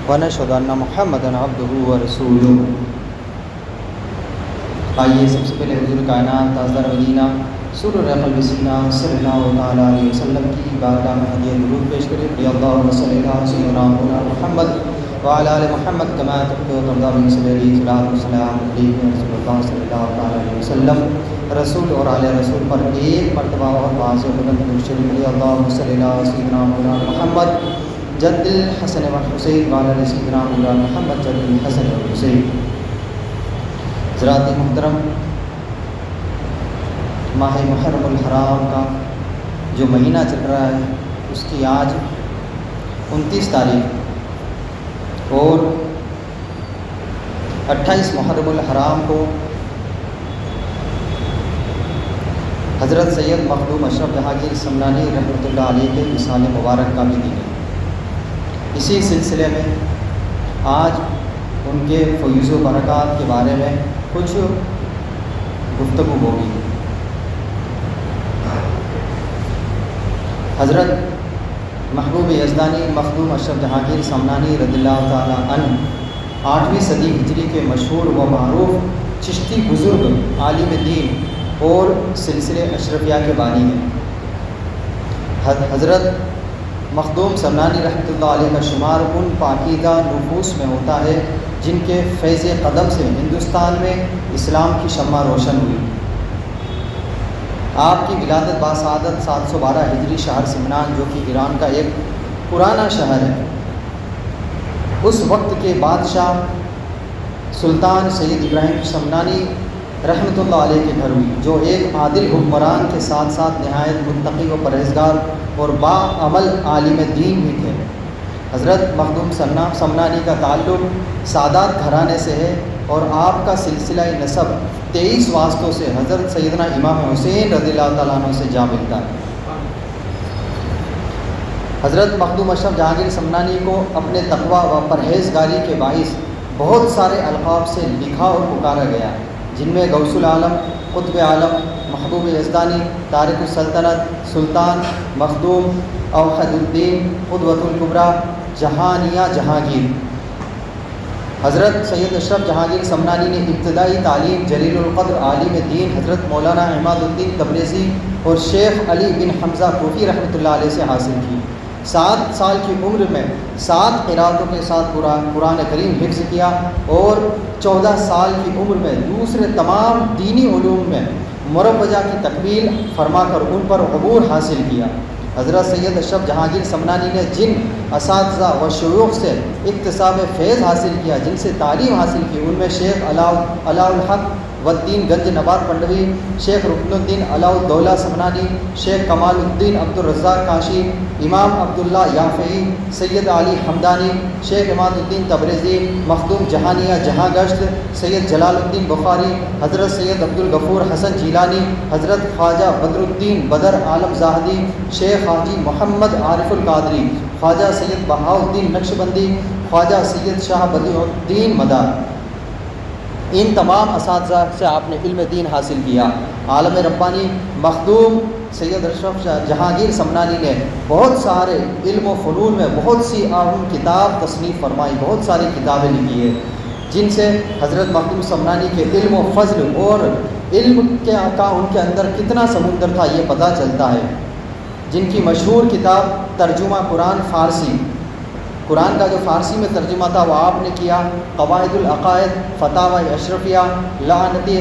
ونشهد أن محمدا عبده ورسوله۔ آئیے سب سے پہلے حضور کائنات تاجدار مدینہ سرور قلب سینہ صلی اللہ تعالیٰ علیہ وسلم کی بارگاہ میں ہدیہ درود پیش کریں۔ یا اللہم صلی علی سیدنا محمد وعلی آل محمد کما تحب و ترضى من صلی اللہ وسلم علیہ رسول اللہ صلی اللہ تعالیٰ علیہ وسلم۔ رسول اور آل رسول پر ایک مرتبہ اور واضح بلند درود شریف پڑھیں۔ اللہم صلی علی سیدنا محمد جد الحسن والحسین وعلی آل سیدنا محمد جد الحسن والحسین۔ حضرات محترم، ماہ محرم الحرام کا جو مہینہ چل رہا ہے اس کی آج 29 تاریخ اور 28 محرم الحرام کو حضرت سید مخدوم اشرف جہانگیر سمنانی رحمۃ اللہ علیہ کے وصال مبارک کا بھی دن ہے۔ اسی سلسلے میں آج ان کے فیض و برکات کے بارے میں کچھ گفتگو ہوگی۔ حضرت محبوب یزدانی مخدوم اشرف جہانگیر سمنانی رضی اللہ تعالیٰ عنہ 8ویں صدی ہجری کے مشہور و معروف چشتی بزرگ عالم دین اور سلسلے اشرفیہ کے بانی ہیں۔ حضرت مخدوم سمنانی رحمۃ اللہ علیہ کا شمار ان پاکیزہ نفوس میں ہوتا ہے جن کے فیض قدم سے ہندوستان میں اسلام کی شمع روشن ہوئی۔ آپ کی ولادت باسعادت 712 ہجری شہر سمنان جو کہ ایران کا ایک پرانا شہر ہے، اس وقت کے بادشاہ سلطان سید ابراہیم سمنانی رحمۃ اللہ علیہ کے گھر ہوئی، جو ایک عادل حکمران کے ساتھ ساتھ نہایت متقی و پرہیزگار اور باعمل عالم دین بھی تھے۔ حضرت مخدوم سمنانی کا تعلق سادات گھرانے سے ہے اور آپ کا سلسلہ نسب 23 واسطوں سے حضرت سیدنا امام حسین رضی اللہ تعالیٰ عنہ سے جا ملتا ہے۔ حضرت مخدوم اشرف جہانگیر سمنانی کو اپنے تقوی و پرہیزگاری کے باعث بہت سارے القاب سے لکھا اور پکارا گیا، جن میں غوث العالم، قطب عالم، محبوب یزدانی، تارک السلطنت، سلطان، مخدوم، اوحد الدین، قدوۃ الکبریٰ، جہانیہ جہانگیر۔ حضرت سید اشرف جہانگیر سمنانی نے ابتدائی تعلیم جلیل القدر عالم دین حضرت مولانا عماد الدین تبریزی اور شیخ علی بن حمزہ کوفی رحمۃ اللہ علیہ سے حاصل کی۔ 7 سال کی عمر میں 7 قرأتوں کے ساتھ قرآن کریم حفظ کیا اور 14 سال کی عمر میں دوسرے تمام دینی علوم میں مروجہ کی تکمیل فرما کر ان پر عبور حاصل کیا۔ حضرت سید اشرف جہانگیر سمنانی نے جن اساتذہ و شیوخ سے اکتساب فیض حاصل کیا، جن سے تعلیم حاصل کی، ان میں شیخ علاء الحق والدین گنج نبات پنڈوی، شیخ رکن الدین علاء الدولہ سمنانی، شیخ کمال الدین عبد الرزاق کاشی، امام عبداللہ یافعی، سید علی حمدانی، شیخ عماد الدین تبریزی، مخدوم جہانیہ جہاں گشت، سید جلال الدین بخاری، حضرت سید عبد الغفور حسن جیلانی، حضرت خواجہ بدر الدین بدر عالم زاہدی، شیخ حاجی محمد عارف القادری، خواجہ سید بہاؤالدین نقشبندی، خواجہ سید شاہ بدیع الدین مدار۔ ان تمام اساتذہ سے آپ نے علم دین حاصل کیا۔ عالم ربانی مخدوم سید اشرف جہانگیر سمنانی نے بہت سارے علم و فنون میں بہت سی اہم کتاب تصنیف فرمائی، بہت ساری کتابیں لکھی ہیں، جن سے حضرت مخدوم سمنانی کے علم و فضل اور علم کا ان کے اندر کتنا سمندر تھا یہ پتہ چلتا ہے۔ جن کی مشہور کتاب ترجمہ قرآن فارسی، قرآن کا جو فارسی میں ترجمہ تھا وہ آپ نے کیا۔ قواعد العقائد، فتاوی اشرفیہ، لعنتی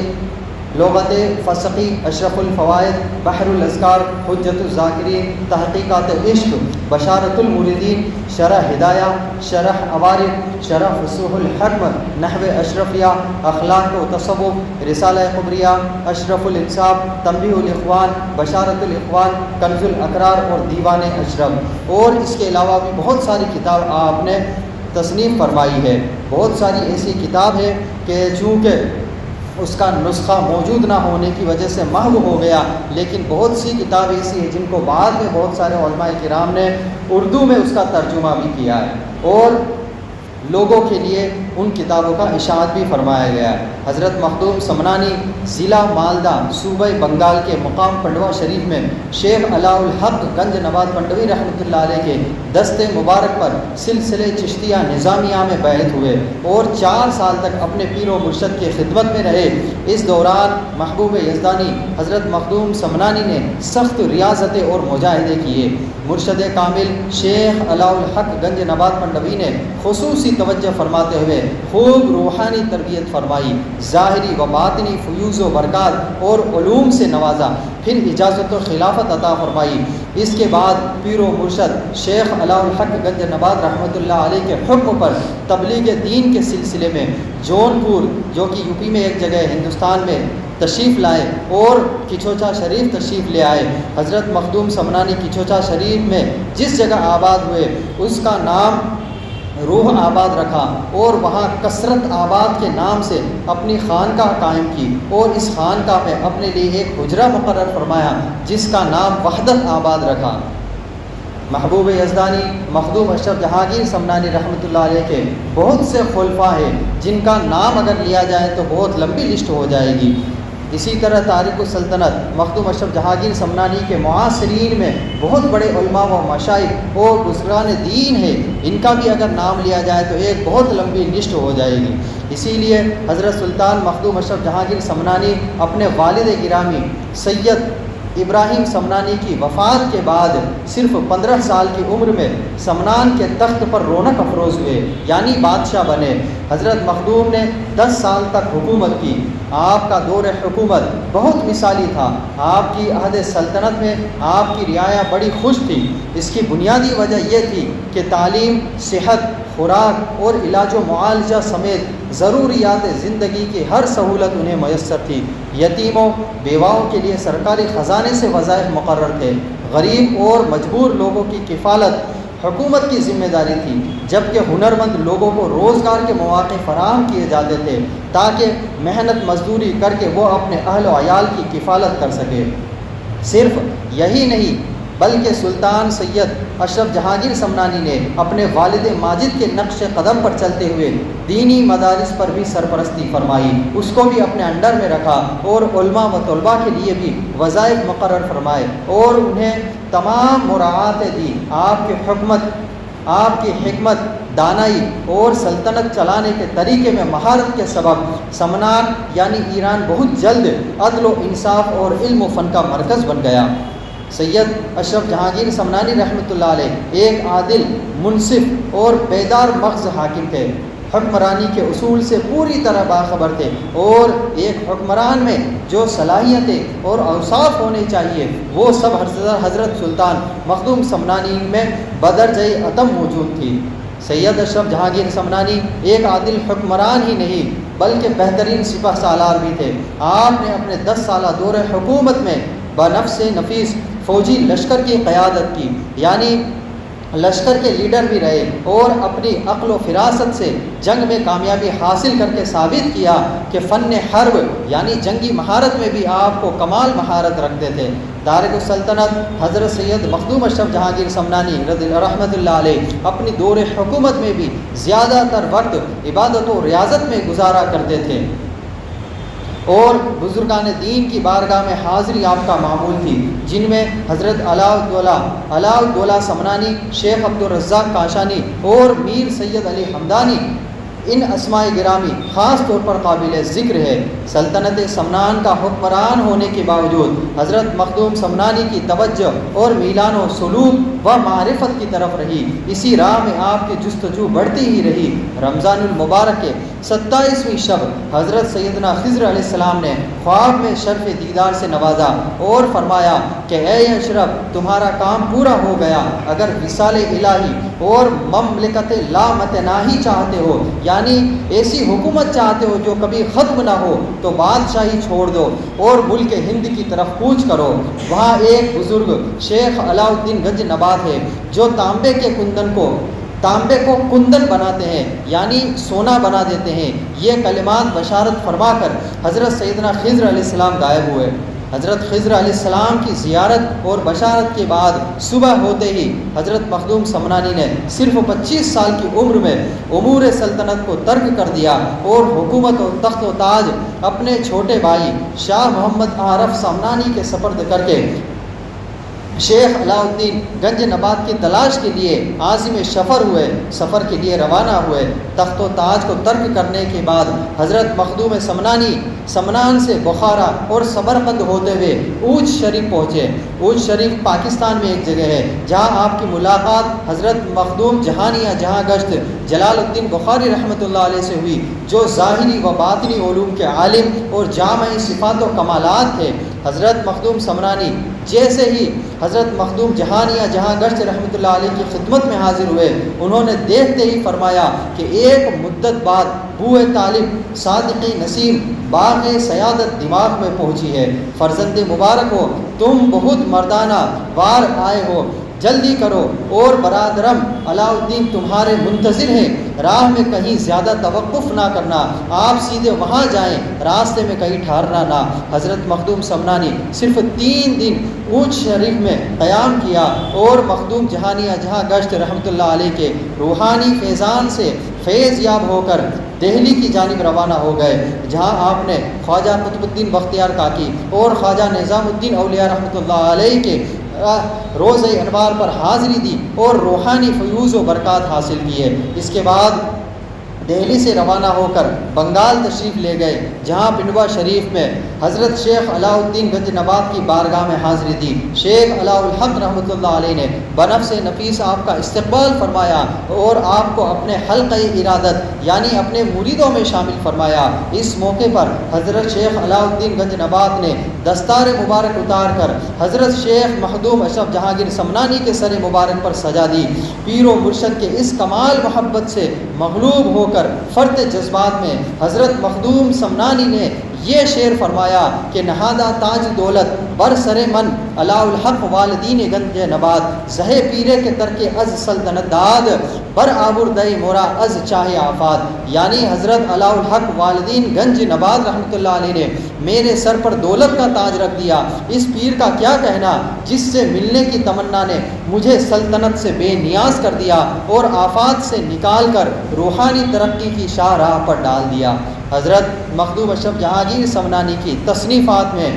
لغت فسقی، اشرف الفوائد، بحر الاذکار، حجت الذاکرین، تحقیقات عشق، بشارت المریدین، شرح ہدایہ، شرح عوارض، شرح فصوح الحکم، نحو اشرفیہ، اخلاق و تصوف، رسالہ قبریہ، اشرف الانصاف، تنبیہ الاخوان، بشارت الاخوان، کنز الاقرار اور دیوان اشرف، اور اس کے علاوہ بھی بہت ساری کتاب آپ نے تصنیف فرمائی ہے۔ بہت ساری ایسی کتاب ہے کہ چونکہ اس کا نسخہ موجود نہ ہونے کی وجہ سے محو ہو گیا، لیکن بہت سی کتابیں ایسی ہیں جن کو بعد میں بہت سارے علماء کرام نے اردو میں اس کا ترجمہ بھی کیا ہے اور لوگوں کے لیے ان کتابوں کا اشاعت بھی فرمایا گیا ہے۔ حضرت مخدوم سمنانی ضلع مالدہ صوبہ بنگال کے مقام پنڈوا شریف میں شیخ علاء الحق گنج نواد پنڈوی رحمۃ اللہ علیہ کے دست مبارک پر سلسلے چشتیہ نظامیہ میں بیعت ہوئے اور 4 سال تک اپنے پیر و مرشد کی خدمت میں رہے۔ اس دوران محبوب یزدانی حضرت مخدوم سمنانی نے سخت ریاضتیں اور مجاہدے کیے۔ مرشد کامل شیخ علاء الحق گنج نواد پنڈوی نے خصوصی توجہ فرماتے ہوئے خوب روحانی تربیت فرمائی، ظاہری و باطنی فیوز و برکات اور علوم سے نوازا، پھر اجازت و خلافت عطا فرمائی۔ اس کے بعد پیر و مرشد شیخ علاء الحق گنج نواد رحمۃ اللہ علیہ کے حکم پر تبلیغ دین کے سلسلے میں جونپور، جو کہ یو پی میں ایک جگہ ہندوستان میں، تشریف لائے اور کچھوچا شریف تشریف لے آئے۔ حضرت مخدوم سمنانی کچھوچا شریف میں جس جگہ آباد ہوئے اس کا نام روح آباد رکھا اور وہاں کثرت آباد کے نام سے اپنی خانقاہ قائم کی اور اس خانقاہ میں اپنے لیے ایک حجرہ مقرر فرمایا جس کا نام وحدت آباد رکھا۔ محبوب یزدانی مخدوم اشرف جہانگیر سمنانی رحمۃ اللہ علیہ کے بہت سے خلفاء ہیں جن کا نام اگر لیا جائے تو بہت لمبی لسٹ ہو جائے گی۔ اسی طرح تارک السلطنت مخدوم اشرف جہانگیر سمنانی کے معاصرین میں بہت بڑے علماء و مشائخ اور بزرگان دین ہیں، ان کا بھی اگر نام لیا جائے تو ایک بہت لمبی لسٹ ہو جائے گی۔ اسی لیے حضرت سلطان مخدوم اشرف جہانگیر سمنانی اپنے والد گرامی سید ابراہیم سمنانی کی وفات کے بعد صرف 15 سال کی عمر میں سمنان کے تخت پر رونق افروز ہوئے، یعنی بادشاہ بنے۔ حضرت مخدوم نے 10 سال تک حکومت کی۔ آپ کا دور حکومت بہت مثالی تھا۔ آپ کی عہد سلطنت میں آپ کی رعایا بڑی خوش تھی۔ اس کی بنیادی وجہ یہ تھی کہ تعلیم، صحت، خوراک اور علاج و معالجہ سمیت ضروریات زندگی کی ہر سہولت انہیں میسر تھی۔ یتیموں، بیواؤں کے لیے سرکاری خزانے سے وظائف مقرر تھے۔ غریب اور مجبور لوگوں کی کفالت حکومت کی ذمہ داری تھی، جبکہ ہنرمند لوگوں کو روزگار کے مواقع فراہم کیے جاتے تھے تاکہ محنت مزدوری کر کے وہ اپنے اہل و عیال کی کفالت کر سکے۔ صرف یہی نہیں بلکہ سلطان سید اشرف جہانگیر سمنانی نے اپنے والد ماجد کے نقش قدم پر چلتے ہوئے دینی مدارس پر بھی سرپرستی فرمائی، اس کو بھی اپنے انڈر میں رکھا اور علماء و طلباء کے لیے بھی وظائف مقرر فرمائے اور انہیں تمام مراعات دی۔ آپ کی حکمت، دانائی اور سلطنت چلانے کے طریقے میں مہارت کے سبب سمنان یعنی ایران بہت جلد عدل و انصاف اور علم و فن کا مرکز بن گیا۔ سید اشرف جہانگیر سمنانی رحمۃ اللہ علیہ ایک عادل، منصف اور بیدار مغز حاکم تھے۔ حکمرانی کے اصول سے پوری طرح باخبر تھے اور ایک حکمران میں جو صلاحیتیں اور اوصاف ہونے چاہیے وہ سب حضرت سلطان مخدوم سمنانی میں بدرجہ عدم موجود تھی۔ سید اشرف جہانگیر سمنانی ایک عادل حکمران ہی نہیں بلکہ بہترین سپہ سالار بھی تھے۔ آپ نے اپنے 10 سالہ دور حکومت میں بنفس نفیس فوجی لشکر کی قیادت کی، یعنی لشکر کے لیڈر بھی رہے اور اپنی عقل و فراست سے جنگ میں کامیابی حاصل کر کے ثابت کیا کہ فن حرب یعنی جنگی مہارت میں بھی آپ کو کمال مہارت رکھتے تھے۔ تارک السلطنت حضرت سید مخدوم اشرف جہانگیر سمنانی رحمۃ اللہ علیہ اپنی دور حکومت میں بھی زیادہ تر وقت عبادت و ریاضت میں گزارا کرتے تھے اور بزرگان دین کی بارگاہ میں حاضری آپ کا معمول تھی، جن میں حضرت علاء الدولہ سمنانی، شیخ عبدالرزاق کاشانی اور میر سید علی حمدانی ان اسماء گرامی خاص طور پر قابل ذکر ہے۔ سلطنت سمنان کا حکمران ہونے کے باوجود حضرت مخدوم سمنانی کی توجہ اور میلان و سلوک و معرفت کی طرف رہی، اسی راہ میں آپ کی جستجو بڑھتی ہی رہی۔ رمضان المبارک کے 27ویں شب حضرت سیدنا خضر علیہ السلام نے خواب میں شرف دیدار سے نوازا اور فرمایا کہ اے اشرف، تمہارا کام پورا ہو گیا۔ اگر وصال الہی اور مملکت لا متناہی چاہتے ہو، یعنی ایسی حکومت چاہتے ہو جو کبھی ختم نہ ہو، تو بادشاہی چھوڑ دو اور ملک ہند کی طرف کوچ کرو۔ وہاں ایک بزرگ شیخ علاء الدین گنج نبات ہے جو تانبے کو کندن بناتے ہیں، یعنی سونا بنا دیتے ہیں۔ یہ کلمات بشارت فرما کر حضرت سیدنا خضر علیہ السلام غائب ہوئے۔ حضرت خضر علیہ السلام کی زیارت اور بشارت کے بعد صبح ہوتے ہی حضرت مخدوم سمنانی نے صرف 25 سال کی عمر میں امور سلطنت کو ترک کر دیا اور حکومت و تخت و تاج اپنے چھوٹے بھائی شاہ محمد عارف سمنانی کے سپرد کر کے شیخ علاء الدین گنج نبات کی تلاش کے لیے عازم سفر کے لیے روانہ ہوئے۔ تخت و تاج کو ترک کرنے کے بعد حضرت مخدوم سمنان سے بخارا اور سمرقند ہوتے ہوئے اوج شریف پہنچے۔ اوج شریف پاکستان میں ایک جگہ ہے جہاں آپ کی ملاقات حضرت مخدوم جہانیہ جہاں گشت جلال الدین بخاری رحمۃ اللہ علیہ سے ہوئی، جو ظاہری و باطنی علوم کے عالم اور جامع صفات و کمالات تھے۔ حضرت مخدوم سمنانی جیسے ہی حضرت مخدوم جہانیہ جہاں گشت رحمۃ اللہ علیہ کی خدمت میں حاضر ہوئے، انہوں نے دیکھتے ہی فرمایا کہ ایک مدت بعد بوئے طالب صادقی نسیم باغ سیادت دماغ میں پہنچی ہے۔ فرزند مبارک ہو، تم بہت مردانہ وار آئے ہو، جلدی کرو اور برادرم علاء الدین تمہارے منتظر ہیں۔ راہ میں کہیں زیادہ توقف نہ کرنا، آپ سیدھے وہاں جائیں، راستے میں کہیں ٹھہرنا نہ۔ حضرت مخدوم سمنانی صرف 3 دن اوج شریف میں قیام کیا اور مخدوم جہانیہ جہاں گشت رحمۃ اللہ علیہ کے روحانی فیضان سے فیض یاب ہو کر دہلی کی جانب روانہ ہو گئے، جہاں آپ نے خواجہ قطب الدین بختیار کاکی اور خواجہ نظام الدین اولیاء رحمۃ اللہ علیہ کے روزہ انوار پر حاضری دی اور روحانی فیوز و برکات حاصل کیے۔ اس کے بعد دہلی سے روانہ ہو کر بنگال تشریف لے گئے، جہاں پنڈوا شریف میں حضرت شیخ علاء الدین گنج نبات کی بارگاہ میں حاضری دی۔ شیخ علاء الحق رحمۃ اللہ علیہ نے بنفس نفیس آپ کا استقبال فرمایا اور آپ کو اپنے حلقہ ارادت یعنی اپنے مریدوں میں شامل فرمایا۔ اس موقع پر حضرت شیخ علاء الدین گنج نبات نے دستار مبارک اتار کر حضرت شیخ مخدوم اشرف جہانگیر سمنانی کے سر مبارک پر سجا دی۔ پیر و مرشد کے اس کمال محبت سے مغلوب ہو کر فرط جذبات میں حضرت مخدوم سمنانی نے یہ شعر فرمایا کہ نہادہ تاج دولت بر سر من علاء الحق والدین گنج نبات، زہے پیرے کے ترکے از سلطنت داد، بر آبر دئی مورا از چاہے آفات۔ یعنی حضرت علاء الحق والدین گنج نبات رحمۃ اللہ علیہ نے میرے سر پر دولت کا تاج رکھ دیا۔ اس پیر کا کیا کہنا جس سے ملنے کی تمنا نے مجھے سلطنت سے بے نیاز کر دیا اور آفات سے نکال کر روحانی ترقی کی شاہراہ پر ڈال دیا۔ حضرت مخدوم اشرف جہانگیر سمنانی کی تصنیفات میں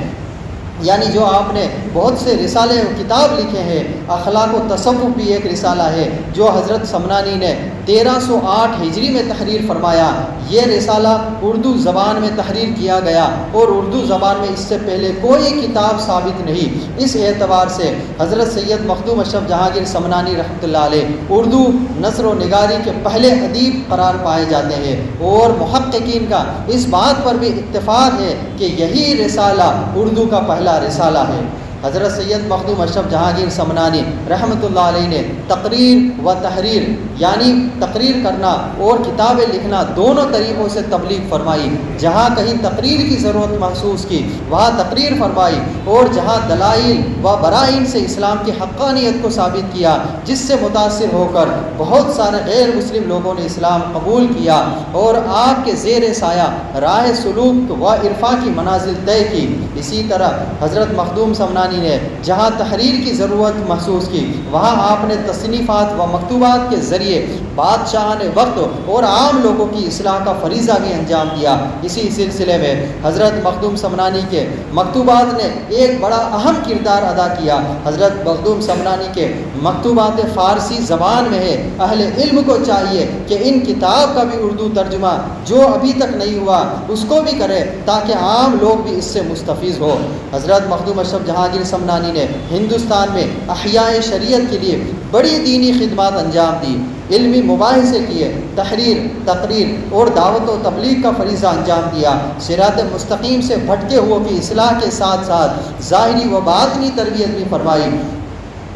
یعنی جو آپ نے بہت سے رسالے و کتاب لکھے ہیں، اخلاق و تصوف بھی ایک رسالہ ہے جو حضرت سمنانی نے 1308 ہجری میں تحریر فرمایا۔ یہ رسالہ اردو زبان میں تحریر کیا گیا اور اردو زبان میں اس سے پہلے کوئی کتاب ثابت نہیں۔ اس اعتبار سے حضرت سید مخدوم اشرف جہانگیر سمنانی رحمۃ اللہ علیہ اردو نثر و نگاری کے پہلے ادیب قرار پائے جاتے ہیں، اور محققین کا اس بات پر بھی اتفاق ہے کہ یہی رسالہ اردو کا پہلا رسالہ ہے۔ حضرت سید مخدوم اشرف جہانگیر سمنانی رحمۃ اللہ علیہ نے تقریر و تحریر یعنی تقریر کرنا اور کتابیں لکھنا دونوں طریقوں سے تبلیغ فرمائی۔ جہاں کہیں تقریر کی ضرورت محسوس کی وہاں تقریر فرمائی، اور جہاں دلائل و برائن سے اسلام کی حقانیت کو ثابت کیا، جس سے متاثر ہو کر بہت سارے غیر مسلم لوگوں نے اسلام قبول کیا اور آپ کے زیر سایہ راہ سلوک و عرفا کی منازل طے کی۔ اسی طرح حضرت مخدوم سمنانی نے جہاں تحریر کی ضرورت محسوس کی وہاں آپ نے تصنیفات و مکتوبات کے ذریعے بادشاہان وقت اور عام لوگوں کی اصلاح کا فریضہ بھی انجام دیا۔ اسی سلسلے میں حضرت مخدوم سمنانی کے مکتوبات نے ایک بڑا اہم کردار ادا کیا۔ حضرت مخدوم سمنانی کے مکتوبات فارسی زبان میں ہے۔ اہل علم کو چاہیے کہ ان کتاب کا بھی اردو ترجمہ جو ابھی تک نہیں ہوا اس کو بھی کرے تاکہ عام لوگ بھی اس سے مستفیض ہو۔ حضرت مخدوم اشرف جہانگیر سمنانی نے ہندوستان میں احیاء شریعت کے لیے بڑی دینی خدمات انجام دی، علمی مباحثے کیے، تحریر، تقریر اور دعوت و تبلیغ کا فریضہ انجام دیا۔ صراط مستقیم سے بھٹکے ہوئے کی اصلاح کے ساتھ ساتھ ظاہری و باطنی تربیت بھی فرمائی۔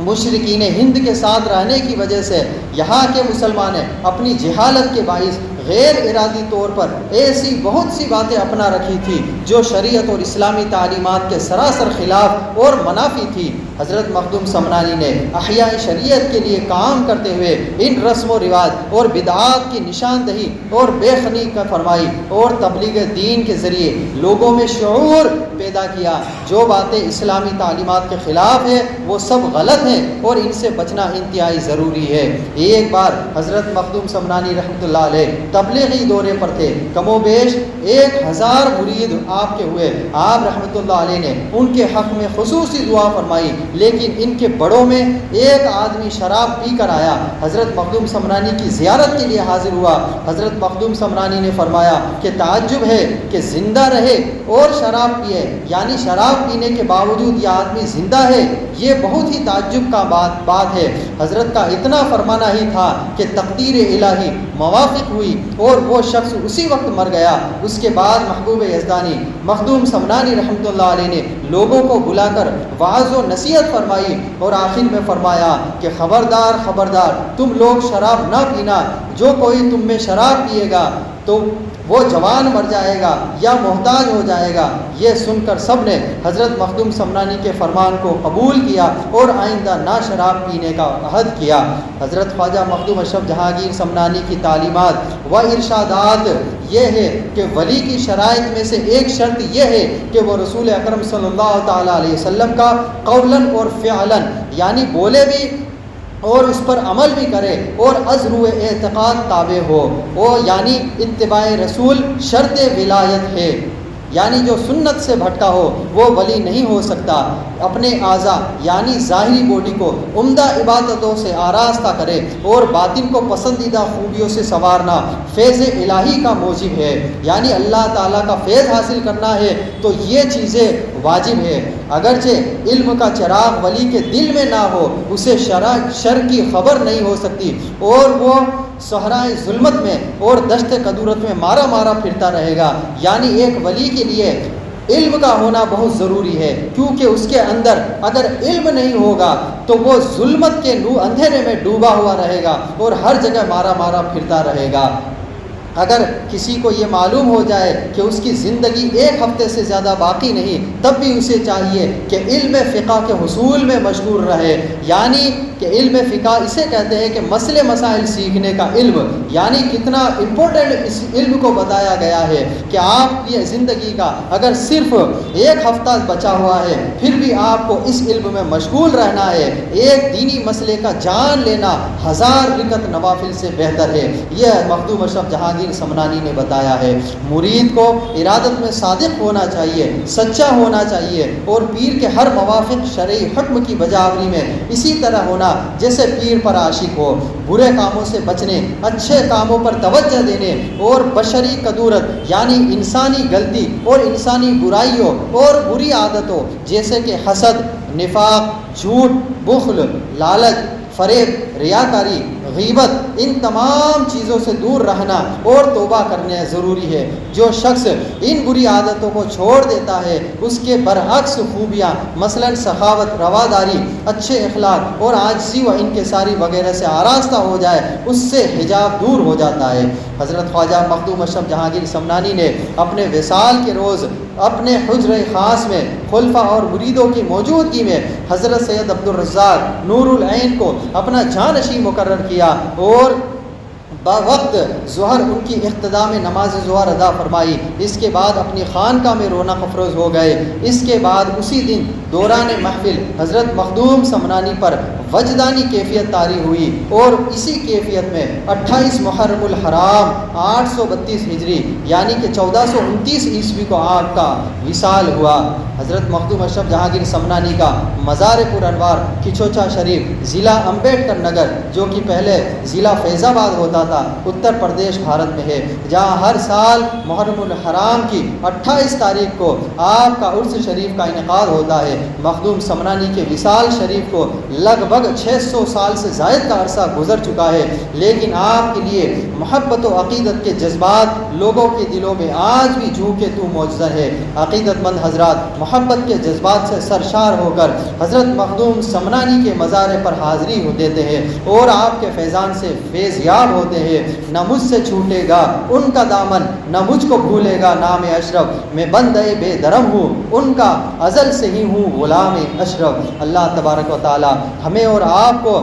مشرکین ہند کے ساتھ رہنے کی وجہ سے یہاں کے مسلمان اپنی جہالت کے باعث غیر ارادی طور پر ایسی بہت سی باتیں اپنا رکھی تھی جو شریعت اور اسلامی تعلیمات کے سراسر خلاف اور منافی تھی۔ حضرت مخدوم سمنانی نے احیاء شریعت کے لیے کام کرتے ہوئے ان رسم و رواج اور بدعات کی نشاندہی اور بے خنی کا فرمائی اور تبلیغ دین کے ذریعے لوگوں میں شعور پیدا کیا۔ جو باتیں اسلامی تعلیمات کے خلاف ہیں وہ سب غلط ہیں اور ان سے بچنا انتہائی ضروری ہے۔ ایک بار حضرت مخدوم سمنانی رحمۃ اللہ علیہ تبلیغی دورے پر تھے، کم و بیش 1000 مرید آپ کے ہوئے۔ آپ رحمۃ اللہ علیہ نے ان کے حق میں خصوصی دعا فرمائی، لیکن ان کے بڑوں میں ایک آدمی شراب پی کر آیا، حضرت مخدوم سمنانی کی زیارت کے لیے حاضر ہوا۔ حضرت مخدوم سمنانی نے فرمایا کہ تعجب ہے کہ زندہ رہے اور شراب پیے، یعنی شراب پینے کے باوجود یہ آدمی زندہ ہے، یہ بہت ہی تعجب کا بات ہے۔ حضرت کا اتنا فرمانا ہی تھا کہ تقدیر الہی موافق ہوئی اور وہ شخص اسی وقت مر گیا۔ اس کے بعد محبوب یزدانی مخدوم سمنانی رحمۃ اللہ علیہ نے لوگوں کو بلا کر وعظ و نصیحت فرمائی اور آخر میں فرمایا کہ خبردار خبردار، تم لوگ شراب نہ پینا، جو کوئی تم میں شراب پیے گا تو وہ جوان مر جائے گا یا محتاج ہو جائے گا۔ یہ سن کر سب نے حضرت مخدوم سمنانی کے فرمان کو قبول کیا اور آئندہ نہ شراب پینے کا عہد کیا۔ حضرت خواجہ مخدوم اشرف جہانگیر سمنانی کی تعلیمات و ارشادات یہ ہے کہ ولی کی شرائط میں سے ایک شرط یہ ہے کہ وہ رسول اکرم صلی اللہ تعالیٰ علیہ وسلم کا قولاً اور فعلاً، یعنی بولے بھی اور اس پر عمل بھی کرے اور از روح اعتقاد تابع ہو، یعنی اتباع رسول شرط ولایت ہے، یعنی جو سنت سے بھٹکا ہو وہ ولی نہیں ہو سکتا۔ اپنے اعضاء یعنی ظاہری باڈی کو عمدہ عبادتوں سے آراستہ کرے اور باطن کو پسندیدہ خوبیوں سے سنوارنا فیض الہی کا موجب ہے، یعنی اللہ تعالیٰ کا فیض حاصل کرنا ہے تو یہ چیزیں واجب ہے۔ اگرچہ علم کا چراغ ولی کے دل میں نہ ہو، اسے شر کی خبر نہیں ہو سکتی اور وہ صحرائے ظلمت میں اور دشت قدورت میں مارا مارا پھرتا رہے گا۔ یعنی ایک ولی کے لیے علم کا ہونا بہت ضروری ہے، کیونکہ اس کے اندر اگر علم نہیں ہوگا تو وہ ظلمت کے اندھیرے میں ڈوبا ہوا رہے گا اور ہر جگہ مارا مارا پھرتا رہے گا۔ اگر کسی کو یہ معلوم ہو جائے کہ اس کی زندگی 1 ہفتے سے زیادہ باقی نہیں، تب بھی اسے چاہیے کہ علم فقہ کے حصول میں مشغول رہے، یعنی کہ علم فقہ اسے کہتے ہیں کہ مسئلے مسائل سیکھنے کا علم، یعنی کتنا امپورٹنٹ اس علم کو بتایا گیا ہے کہ آپ کی زندگی کا اگر صرف 1 ہفتہ بچا ہوا ہے پھر بھی آپ کو اس علم میں مشغول رہنا ہے۔ ایک دینی مسئلے کا جان لینا 1000 رکعت نوافل سے بہتر ہے، یہ مخدوم اشرف جہانگیر سمنانی نے بتایا ہے۔ مرید کو ارادت میں صادق ہونا چاہیے، سچا ہونا چاہیے اور پیر کے ہر موافق شرعی حکم کی بجاوری میں اسی طرح ہونا جیسے پیر پر عاشق ہو، برے کاموں سے بچنے، اچھے کاموں پر توجہ دینے اور بشری قدورت یعنی انسانی غلطی اور انسانی برائیوں اور بری عادتوں جیسے کہ حسد، نفاق، جھوٹ، بخل، لالچ، فریب، ریاکاری، غیبت، ان تمام چیزوں سے دور رہنا اور توبہ کرنا ضروری ہے۔ جو شخص ان بری عادتوں کو چھوڑ دیتا ہے اس کے برعکس خوبیاں مثلاً سخاوت، رواداری، اچھے اخلاق اور عاجزی و انکساری وغیرہ سے آراستہ ہو جائے، اس سے حجاب دور ہو جاتا ہے۔ حضرت خواجہ مخدوم اشرف جہانگیر سمنانی نے اپنے وصال کے روز اپنے حجرہ خاص میں خلفاء اور مریدوں کی موجودگی میں حضرت سید عبدالرزاق نور العین کو اپنا جانشین مقرر کیا اور وقت ظہر ان کی اقتداء میں نماز ظہر ادا فرمائی۔ اس کے بعد اپنی خانقاہ میں رونق افروز ہو گئے۔ اس کے بعد اسی دن دوران محفل حضرت مخدوم سمنانی پر وجدانی کیفیت طاری ہوئی اور اسی کیفیت میں 28 محرم الحرام 832 ہجری یعنی کہ 1429 عیسوی کو آپ کا وصال ہوا۔ حضرت مخدوم اشرف جہانگیر سمنانی کا مزار پر انوار کھچوچا شریف ضلع امبیڈکر نگر جو کہ پہلے ضلع فیض آباد ہوتا تھا اتر پردیش بھارت میں ہے، جہاں ہر سال محرم الحرام کی 28 تاریخ کو آپ کا عرس شریف کا انعقاد ہوتا ہے۔ مخدوم سمنانی کے وصال شریف کو لگ بھگ 600 سال سے زائد کا عرصہ گزر چکا ہے، لیکن آپ کے لیے محبت و عقیدت کے جذبات لوگوں کے دلوں میں آج بھی جھونکے تو معجزہ ہے۔ عقیدت مند حضرات محبت کے جذبات سے سرشار ہو کر حضرت مخدوم سمنانی کے مزار پر حاضری ہو دیتے ہیں اور آپ کے فیضان سے فیض یاب ہوتے ہیں۔ نہ مجھ سے چھوٹے گا ان کا دامن، نہ مجھ کو بھولے گا نام اشرف، میں بندے بے درم ہوں ان کا ازل سے ہی ہوں غلام اشرف۔ اللہ تبارک و تعالی ہمیں اور آپ کو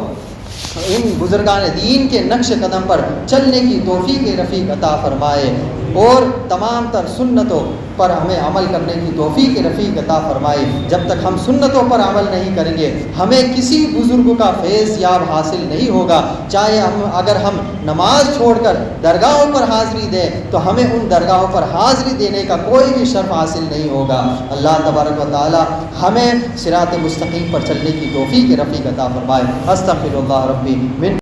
ان بزرگان دین کے نقش قدم پر چلنے کی توفیق رفیق عطا فرمائے اور تمام تر سنتوں پر ہمیں عمل کرنے کی توفیق رفیق عطا فرمائے۔ جب تک ہم سنتوں پر عمل نہیں کریں گے ہمیں کسی بزرگ کا فیض یاب حاصل نہیں ہوگا، چاہے اگر ہم نماز چھوڑ کر درگاہوں پر حاضری دیں تو ہمیں ان درگاہوں پر حاضری دینے کا کوئی بھی شرف حاصل نہیں ہوگا۔ اللہ تبارک و تعالی ہمیں صراط مستقیم پر چلنے کی توفیق رفیق عطا فرمائے۔ استغفر اللہ ربی من